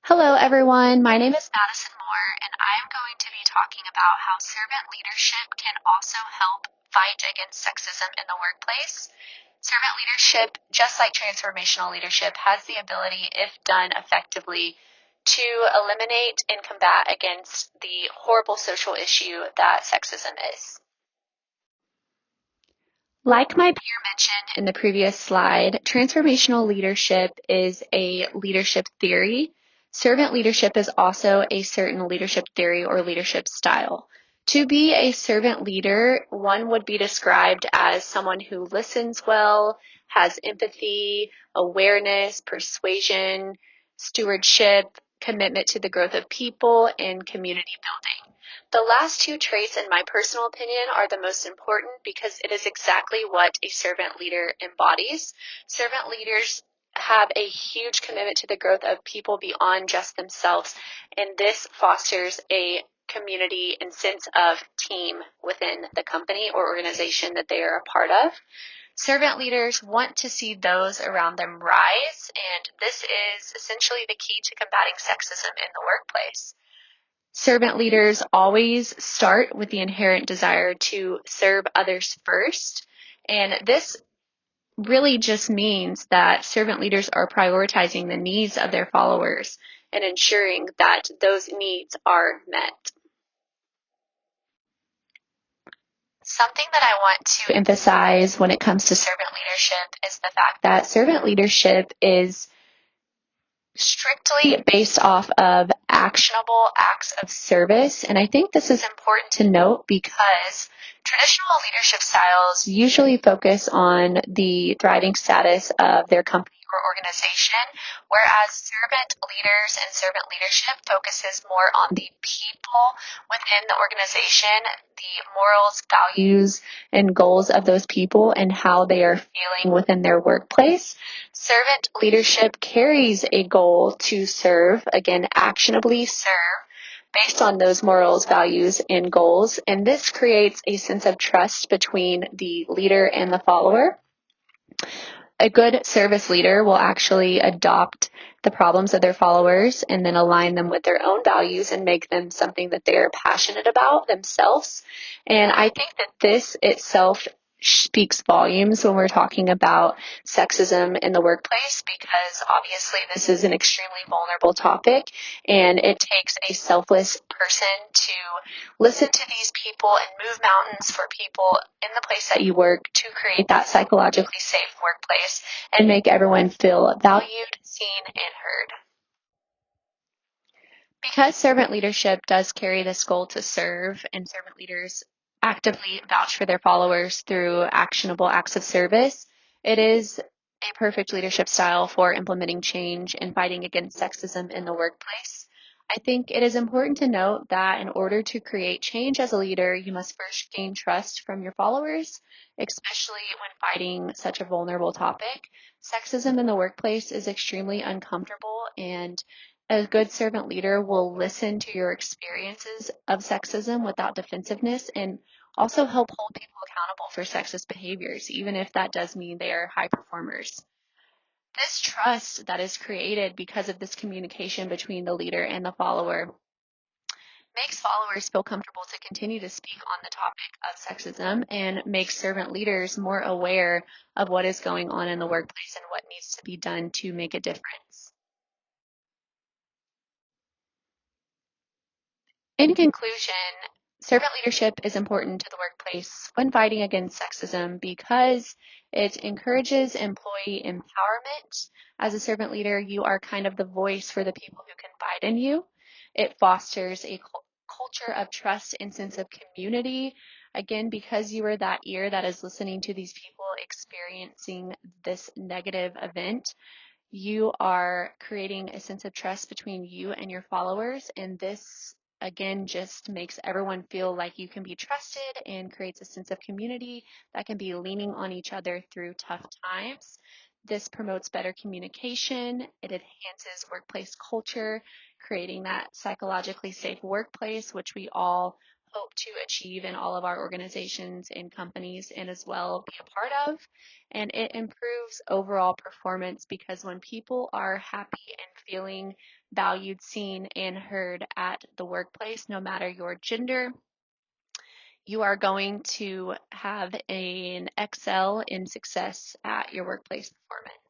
Hello, everyone. My name is Madison Moore, and I am going to be talking about how servant leadership can also help fight against sexism in the workplace. Servant leadership, just like transformational leadership, has the ability, if done effectively, to eliminate and combat against the horrible social issue that sexism is. Like my peer mentioned in the previous slide, transformational leadership is a leadership theory. Servant leadership is also a certain leadership theory or leadership style. To be a servant leader, one would be described as someone who listens well, has empathy, awareness, persuasion, stewardship, commitment to the growth of people, and community building. The last two traits, in my personal opinion, are the most important because it is exactly what a servant leader embodies. Servant leaders have a huge commitment to the growth of people beyond just themselves, and this fosters a community and sense of team within the company or organization that they are a part of. Servant leaders want to see those around them rise, and this is essentially the key to combating sexism in the workplace. Servant leaders always start with the inherent desire to serve others first. And this really just means that servant leaders are prioritizing the needs of their followers and ensuring that those needs are met. Something that I want to emphasize when it comes to servant leadership is the fact that servant leadership is strictly based off of actionable acts of service. And I think this is important to note because traditional leadership styles usually focus on the thriving status of their company or organization, whereas servant leaders and servant leadership focuses more on the people within the organization, the morals, values, and goals of those people and how they are feeling within their workplace. Servant leadership carries a goal to serve, again, actionably serve, based on those morals, values, and goals. And this creates a sense of trust between the leader and the follower. A good service leader will actually adopt the problems of their followers and then align them with their own values and make them something that they are passionate about themselves. And I think that this itself speaks volumes when we're talking about sexism in the workplace, because obviously this is an extremely vulnerable topic and it takes a selfless person to listen to these people and move mountains for people in the place that you work to create that psychologically safe workplace and make everyone feel valued, seen, and heard. Because servant leadership does carry this goal to serve, and servant leaders actively vouch for their followers through actionable acts of service, it is a perfect leadership style for implementing change and fighting against sexism in the workplace. I think it is important to note that in order to create change as a leader, you must first gain trust from your followers, especially when fighting such a vulnerable topic. Sexism in the workplace is extremely uncomfortable, and a good servant leader will listen to your experiences of sexism without defensiveness and also help hold people accountable for sexist behaviors, even if that does mean they are high performers. This trust that is created because of this communication between the leader and the follower makes followers feel comfortable to continue to speak on the topic of sexism and makes servant leaders more aware of what is going on in the workplace and what needs to be done to make a difference. In conclusion, servant leadership is important to the workplace when fighting against sexism because it encourages employee empowerment. As a servant leader, you are kind of the voice for the people who confide in you. It fosters a culture of trust and sense of community. Again, because you are that ear that is listening to these people experiencing this negative event, you are creating a sense of trust between you and your followers, and this again just makes everyone feel like you can be trusted and creates a sense of community that can be leaning on each other through tough times. This promotes better communication. It enhances workplace culture, creating that psychologically safe workplace, which we all hope to achieve in all of our organizations and companies and as well be a part of. And it improves overall performance because when people are happy and feeling valued, seen, and heard at the workplace, no matter your gender, you are going to have an excel in success at your workplace performance.